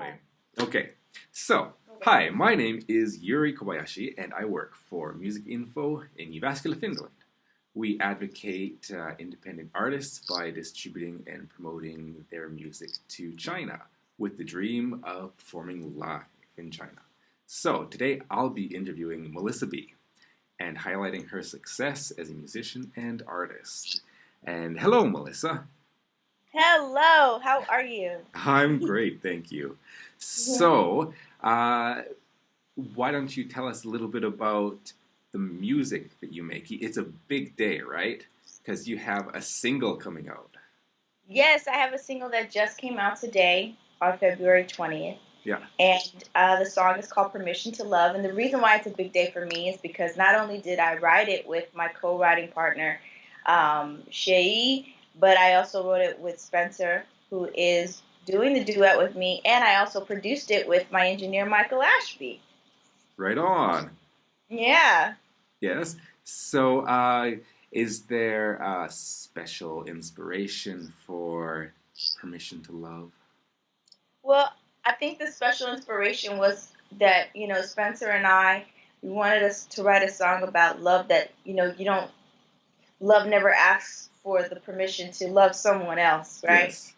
anyway. Okay, so, hi, my name is Juri Kobayashi, and I work for Musicinfo in Jyväskylä, Finland. We advocate independent artists by distributing and promoting their music to China with the dream of performing live in China. So, today I'll be interviewing Melissa B. and highlighting her success as a musician and artist. And hello, Melissa. Hello, how are you? I'm great, thank you. So, why don't you tell us a little bit about the music that you make? It's a big day, right? Because you have a single coming out. Yes, I have a single that just came out today on February 20th. Yeah. And the song is called Permission to Love. And the reason why it's a big day for me is because not only did I write it with my co-writing partner, Shei, but I also wrote it with Spencer, who is doing the duet with me, and I also produced it with my engineer, Michael Ashby. Right on. Yeah. Yes. So, is there a special inspiration for Permission to Love? Well, I think the special inspiration was that, Spencer and I, we wanted us to write a song about love that, love never asks for the permission to love someone else, right? Yes.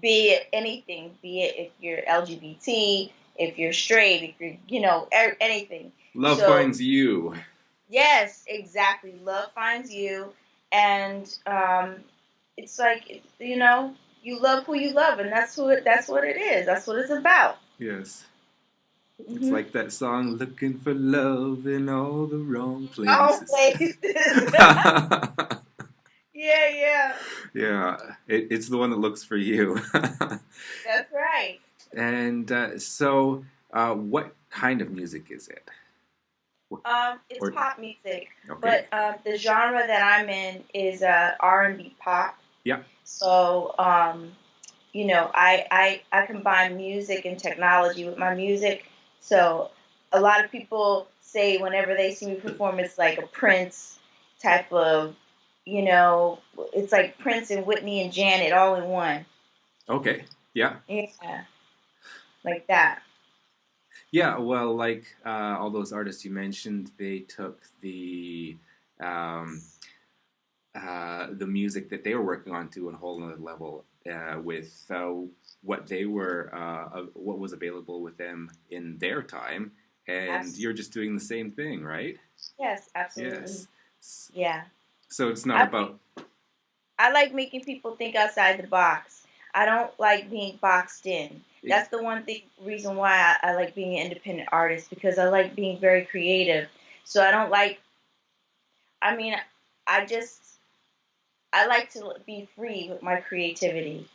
Be it anything, be it if you're LGBT, if you're straight, if you're, anything. Love finds you. Yes, exactly. Love finds you. And it's like, you love who you love, and that's what it is. That's what it's about. Yes. Mm-hmm. It's like that song, looking for love in all the wrong places. Wrong places. Yeah. Yeah, it's the one that looks for you. That's right. And so, what kind of music is it? It's pop music, okay. But the genre that I'm in is R&B pop. Yeah. So, I combine music and technology with my music. So, a lot of people say whenever they see me perform, it's like a Prince type of, it's like Prince and Whitney and Janet all in one. Okay. Yeah. Yeah. Like that. Yeah, well, like all those artists you mentioned, they took the music that they were working on to a whole other level with what they were, what was available with them in their time, and absolutely. You're just doing the same thing, right? Yes, absolutely. Yes. Yeah. So it's not about. I like making people think outside the box. I don't like being boxed in. That's the one reason why I like being an independent artist, because I like being very creative. So I don't like, I like to be free with my creativity.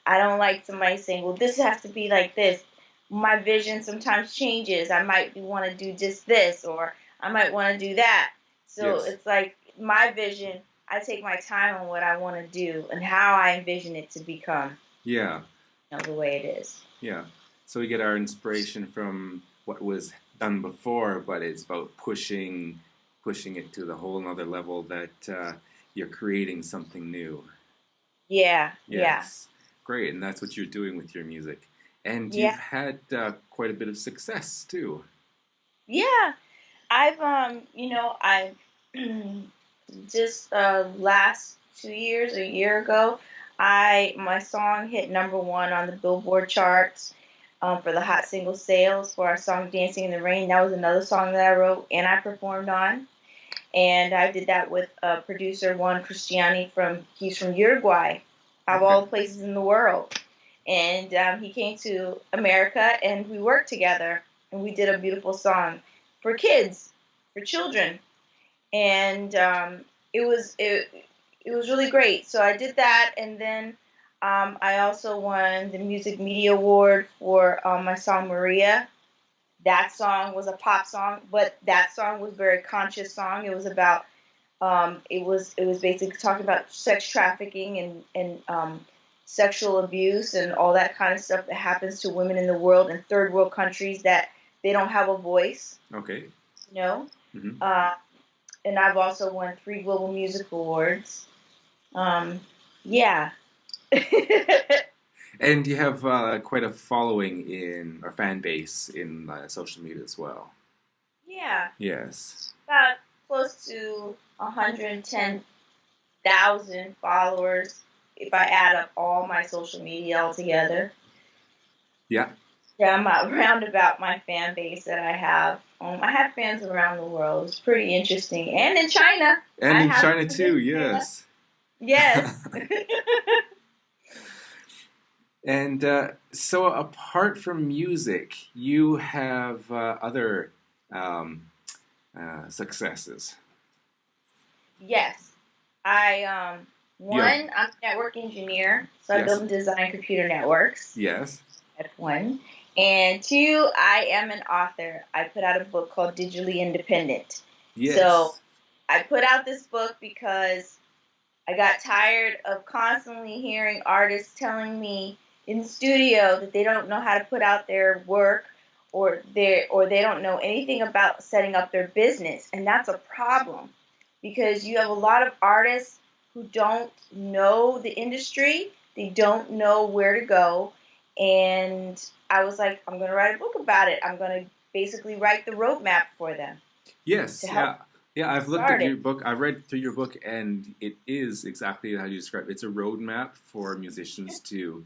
I don't like somebody saying, well, this has to be like this. My vision sometimes changes. I might want to do just this, or I might want to do that. So yes. It's like my vision, I take my time on what I want to do and how I envision it to become. Yeah. The way it is. Yeah. So we get our inspiration from what was done before, but it's about pushing it to the whole nother level that you're creating something new. Yeah. Yes. Yeah. Great. And that's what you're doing with your music. And you've had quite a bit of success too. Yeah. I've just last 2 years, a year ago, my song hit #1 on the Billboard charts for the hot single sales for our song Dancing in the Rain. That was another song that I wrote and I performed on. And I did that with producer Juan Cristiani he's from Uruguay, of all places in the world. And he came to America and we worked together and we did a beautiful song for kids, for children. And it was really great. So I did that, and then I also won the Music Media Award for my song Maria. That song was a pop song, but that song was a very conscious song. It was about it was basically talking about sex trafficking and sexual abuse and all that kind of stuff that happens to women in the world in third world countries that they don't have a voice. Okay. Mm-hmm. And I've also won 3 Global Music Awards. Yeah. And you have quite a following or fan base in social media as well. Yeah, Yes. about close to 110,000 followers if I add up all my social media altogether. Yeah. Yeah, I'm around about my fan base that I have. I have fans around the world. It's pretty interesting. And in China. And I in have China fans too, in China. yes. Yes. And so, apart from music, you have other um, successes. Yes. I You have, one, I'm a network engineer, so I yes, build and design computer networks. yes, That's one. And two, I am an author. I put out a book called Digitally Independent. So yes, I put out this book because I got tired of constantly hearing artists telling me in the studio that they don't know how to put out their work or they don't know anything about setting up their business. And that's a problem because you have a lot of artists who don't know the industry, they don't know where to go. And I was like, I'm going to write a book about it. I'm going to basically write the roadmap for them to yes, help yeah. Yeah, I've looked at start your it. book. I've read through your book, and it is exactly how you describe it. It's a roadmap for musicians to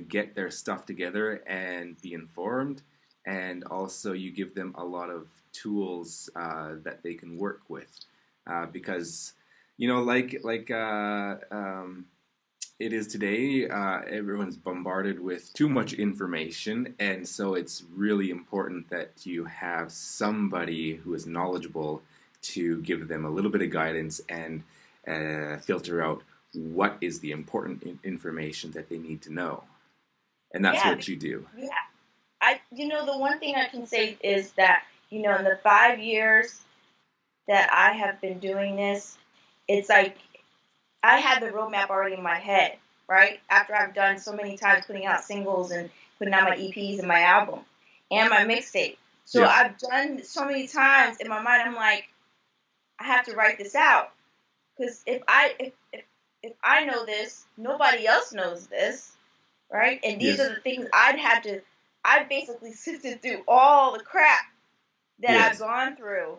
get their stuff together and be informed, and also you give them a lot of tools that they can work with, because it is today. Everyone's bombarded with too much information, and so it's really important that you have somebody who is knowledgeable to give them a little bit of guidance and filter out what is the important information that they need to know. And that's Yeah, what you do. yeah. The one thing I can say is that, in the 5 years that I have been doing this, it's like I had the roadmap already in my head, right? After I've done so many times putting out singles and putting out my EPs and my album and my mixtape. So Yeah. I've done so many times in my mind, I'm like, I have to write this out. Because if I know this, nobody else knows this, right? And these Yes. are the things I basically sifted through all the crap that I've Yes. gone through,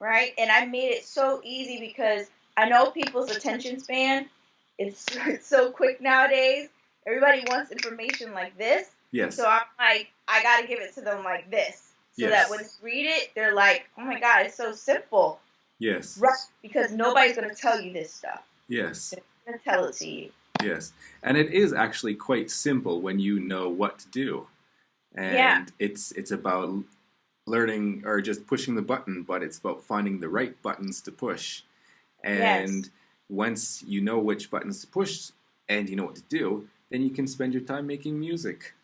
right? And I made it so easy because I know people's attention span it's so quick nowadays. Everybody wants information like this. Yes. So I'm like, I got to give it to them like this. So Yes. that when they read it, they're like, oh my God, it's so simple. Yes. Right? Because nobody's going to tell you this stuff. Yes. They're going to tell it to you. Yes. And it is actually quite simple when you know what to do. And Yeah. it's about learning or just pushing the button, but it's about finding the right buttons to push. And Yes. once you know which buttons to push and you know what to do, then you can spend your time making music.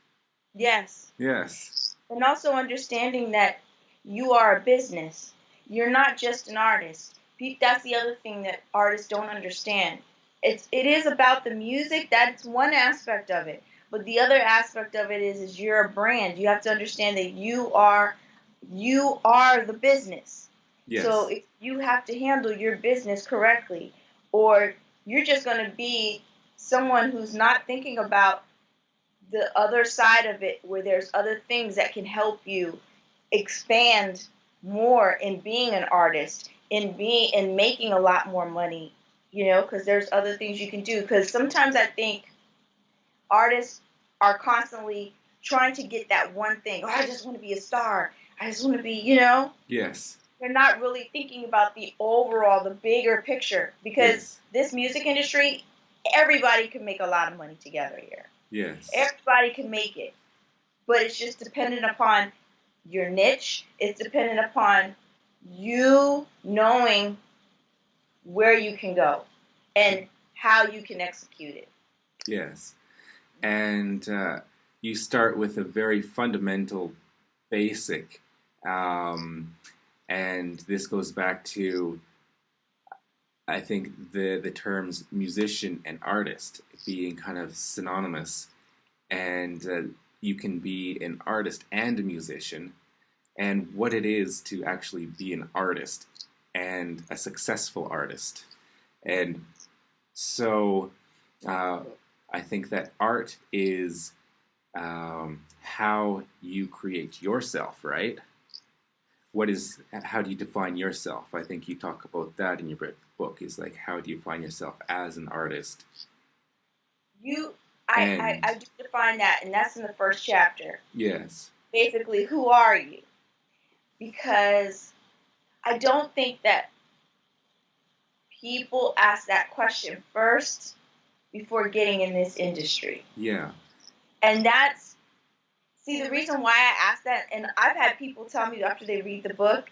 Yes. Yes. And also understanding that you are a business. You're not just an artist. That's the other thing that artists don't understand. It is about the music. That's one aspect of it. But the other aspect of it is you're a brand. You have to understand that you are the business. Yes. So if you have to handle your business correctly, or you're just going to be someone who's not thinking about the other side of it, where there's other things that can help you expand more in being an artist, in making a lot more money, because there's other things you can do. Because sometimes I think artists are constantly trying to get that one thing. Oh, I just want to be a star. I just want to be, Yes. They're not really thinking about the overall, the bigger picture. Because this music industry, everybody can make a lot of money together here. Yes. Everybody can make it. But it's just dependent upon your niche. It's dependent upon you knowing where you can go and how you can execute it. Yes. And you start with a very fundamental basic. And this goes back to, I think, the terms musician and artist being kind of synonymous. And you can be an artist and a musician, and what it is to actually be an artist and a successful artist. And so I think that art is how you create yourself, right? How do you define yourself? I think you talk about that in your book, is like, how do you find yourself as an artist? I do define that, and that's in the first chapter. Yes. Basically, who are you? Because I don't think that people ask that question first before getting in this industry. Yeah. And the reason why I asked that, and I've had people tell me after they read the book,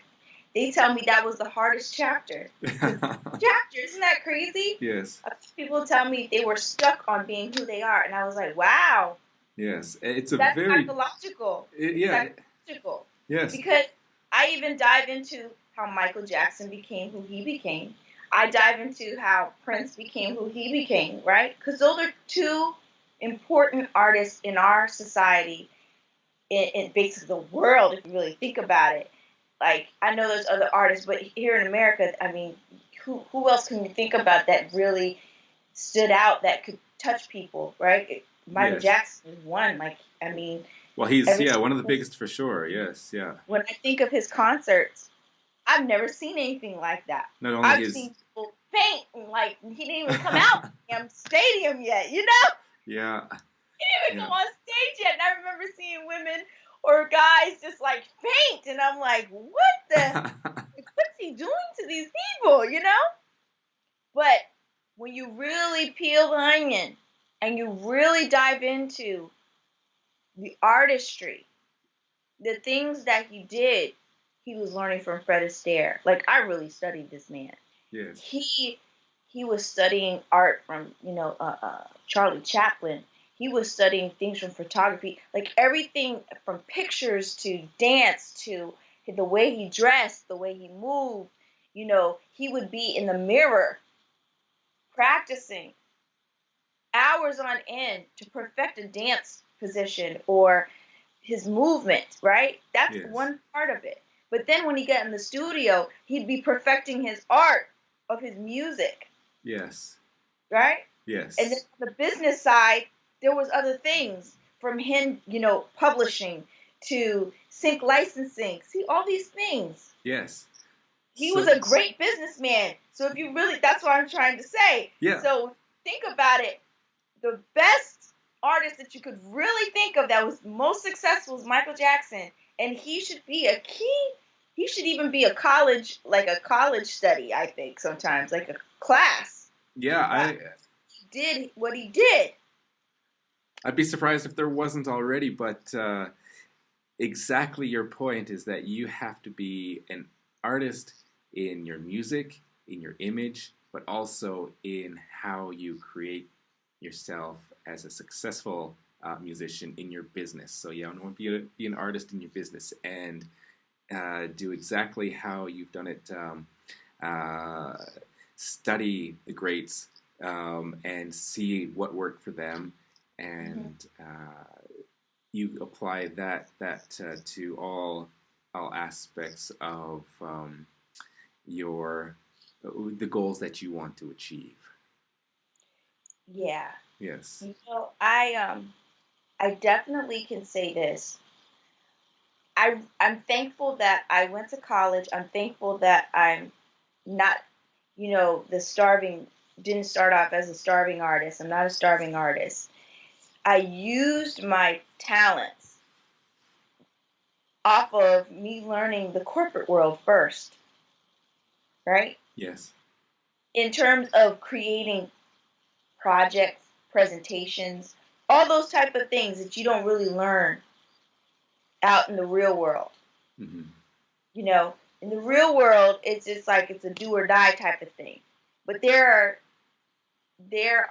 they tell me that was the hardest chapter. Chapter, isn't that crazy? Yes. People tell me they were stuck on being who they are, and I was like, wow. Yes, that's psychological. Psychological. Yes. Because I even dive into how Michael Jackson became who he became. I dive into how Prince became who he became, right? Because those are two important artists in our society, in basically the world, if you really think about it. Like, I know there's other artists, but here in America, I mean, who else can you think about that really stood out, that could touch people, right? Michael Jackson is one. Like, I mean... Well, he's, one of the biggest for sure, yes, yeah. When I think of his concerts, I've never seen anything like that. I've seen people faint, and like, he didn't even come out in the stadium yet, you know? Yeah. He didn't even come on stage yet, and I remember seeing women or guys just like faint, and I'm like, what's he doing to these people, you know? But when you really peel the onion and you really dive into the artistry, the things that he did, he was learning from Fred Astaire. Like, I really studied this man. Yes. He was studying art from, Charlie Chaplin. He was studying things from photography, like everything from pictures to dance to the way he dressed, the way he moved. You know, he would be in the mirror practicing hours on end to perfect a dance position or his movement, right? That's one part of it. But then when he got in the studio, he'd be perfecting his art of his music. Yes. Right? Yes. And then on the business side, there was other things from him, publishing to sync licensing. See, all these things. Yes. He was a great businessman. So if you really, that's what I'm trying to say. Yeah. So think about it. The best artist that you could really think of that was most successful was Michael Jackson. And he should be he should even be a college study, I think, sometimes, like a class. Yeah, he did what he did. I'd be surprised if there wasn't already, but exactly your point is that you have to be an artist in your music, in your image, but also in how you create yourself as a successful musician in your business. So you want to be an artist in your business and do exactly how you've done it. Study the greats and see what worked for them, and you apply that to all aspects of the goals that you want to achieve. Yeah. Yes. I definitely can say this. I'm thankful that I went to college. I'm thankful that I'm not, didn't start off as a starving artist. I'm not a starving artist. I used my talents off of me learning the corporate world first, right? Yes. In terms of creating projects, presentations, all those type of things that you don't really learn out in the real world. Mm-hmm. In the real world, it's just like it's a do or die type of thing. But there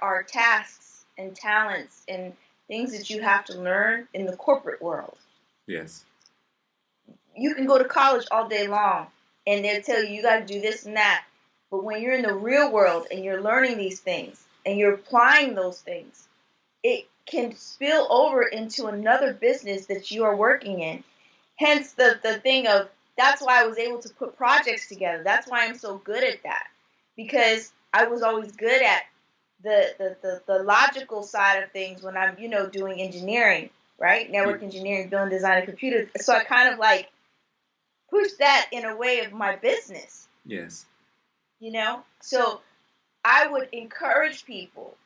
are tasks and talents and things that you have to learn in the corporate world. Yes. You can go to college all day long and they'll tell you got to do this and that. But when you're in the real world and you're learning these things and you're applying those things, it can spill over into another business that you are working in. Hence the thing of, that's why I was able to put projects together. That's why I'm so good at that. Because I was always good at the logical side of things when I'm, doing engineering, right? Network engineering, building, designing computers. So I kind of like push that in a way of my business. Yes. So I would encourage people,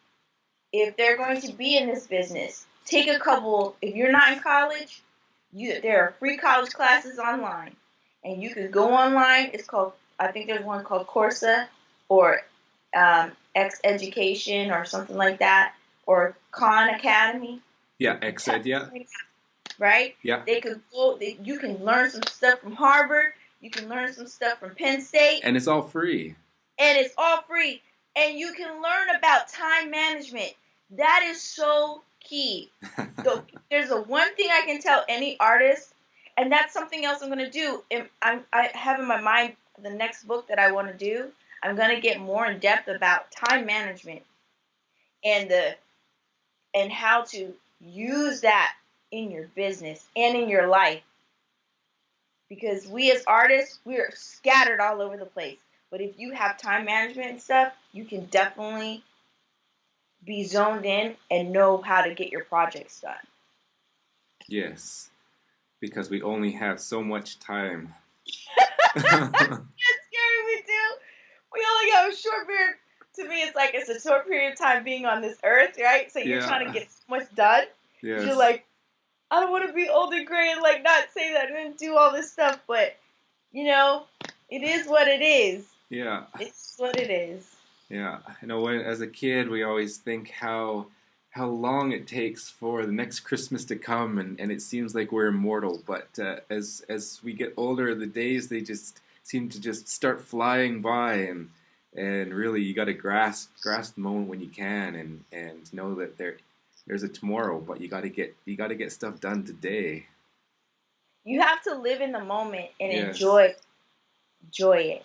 if they're going to be in this business, take a couple. If you're not in college, there are free college classes online, and you can go online. It's called, I think there's one called Coursera or X Education or something like that, or Khan Academy. Yeah, XEd, yeah. Right? Yeah. They could go. You can learn some stuff from Harvard. You can learn some stuff from Penn State. And it's all free. And you can learn about time management. That is so key. So there's one thing I can tell any artist, and that's something else I'm going to do. I have in my mind the next book that I want to do. I'm going to get more in depth about time management and how to use that in your business and in your life. Because we as artists, we are scattered all over the place. But if you have time management and stuff, you can definitely be zoned in and know how to get your projects done. Yes, because we only have so much time. That's scary, we do. We only have a short period. To me, it's a short period of time being on this earth, right? So you're trying to get so much done. Yes. You're like, I don't want to be old and gray and like not say that and do all this stuff, but it is what it is. Yeah. It's what it is. Yeah. As a kid, we always think how long it takes for the next Christmas to come, and it seems like we're immortal. But as we get older, the days, they just seem to just start flying by, and really you got to grasp the moment when you can, and know that there's a tomorrow, but you got to get stuff done today. You have to live in the moment and enjoy it.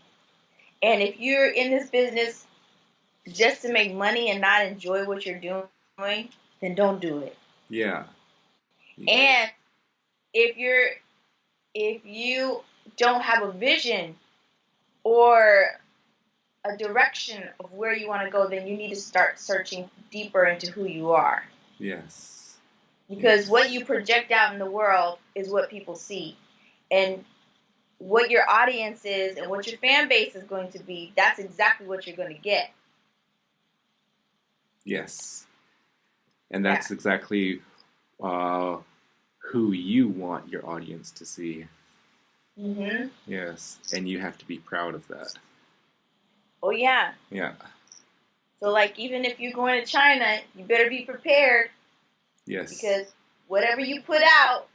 And if you're in this business just to make money and not enjoy what you're doing, then don't do it. Yeah. And if you don't have a vision or a direction of where you want to go, then you need to start searching deeper into who you are. Yes. Because what you project out in the world is what people see. And what your audience is and what your fan base is going to be, that's exactly what you're going to get. Yes. And that's exactly who you want your audience to see. Mm-hmm. Yes. And you have to be proud of that. Oh, yeah. Yeah. So, like, even if you're going to China, you better be prepared. Yes. Because whatever you put out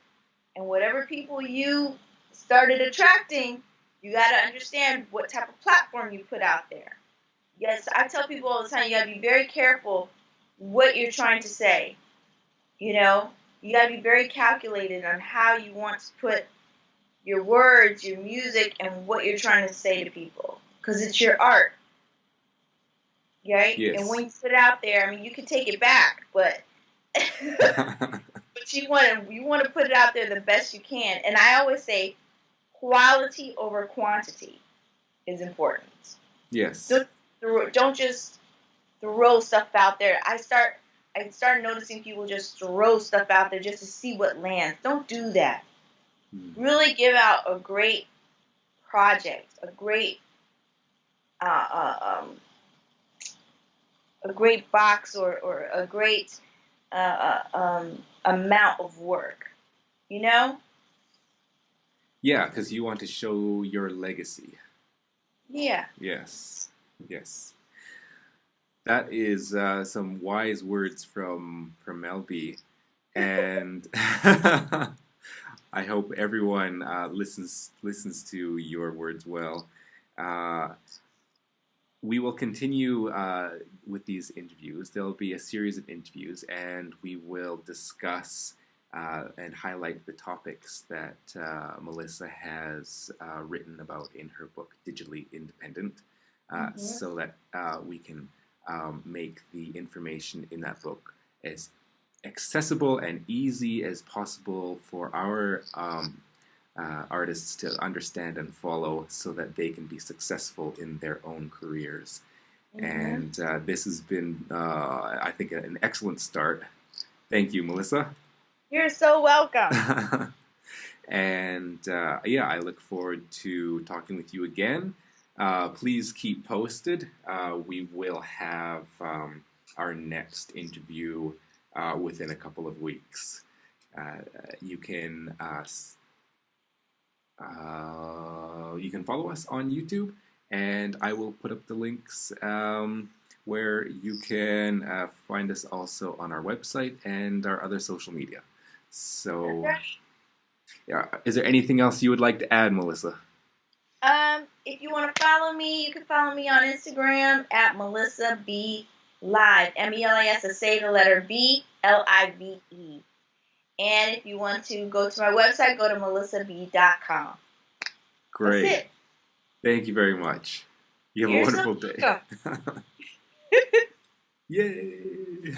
and whatever people you started attracting, you got to understand what type of platform you put out there. Yes, I tell people all the time, you got to be very careful what you're trying to say. You got to be very calculated on how you want to put your words, your music, and what you're trying to say to people. Because it's your art. Right? Yes. And when you put it out there, I mean, you can take it back, but but you want to put it out there the best you can. And I always say quality over quantity is important. Yes. Don't just throw stuff out there. I started noticing people just throw stuff out there just to see what lands. Don't do that. Really give out a great project, a great box or a great amount of work. Yeah, because you want to show your legacy. Yeah. Yes. Yes. That is some wise words from LB, and I hope everyone listens to your words well. We will continue with these interviews. There'll be a series of interviews, and we will discuss and highlight the topics that Melissa has written about in her book, Digitally Independent, so that we can make the information in that book as accessible and easy as possible for our artists to understand and follow, so that they can be successful in their own careers. And this has been, I think, an excellent start. Thank you, Melissa. You're so welcome. And yeah, I look forward to talking with you again. Please keep posted. We will have our next interview within a couple of weeks. You can follow us on YouTube, and I will put up the links where you can find us also on our website and our other social media. So, yeah, is there anything else you would like to add, Melissa? If you want to follow me, you can follow me on Instagram at Melissa B Live. MELIS, say the letter B, LIVE. And if you want to go to my website, go to melissab.com. Great. That's it. Thank you very much. You have a wonderful day. Yay!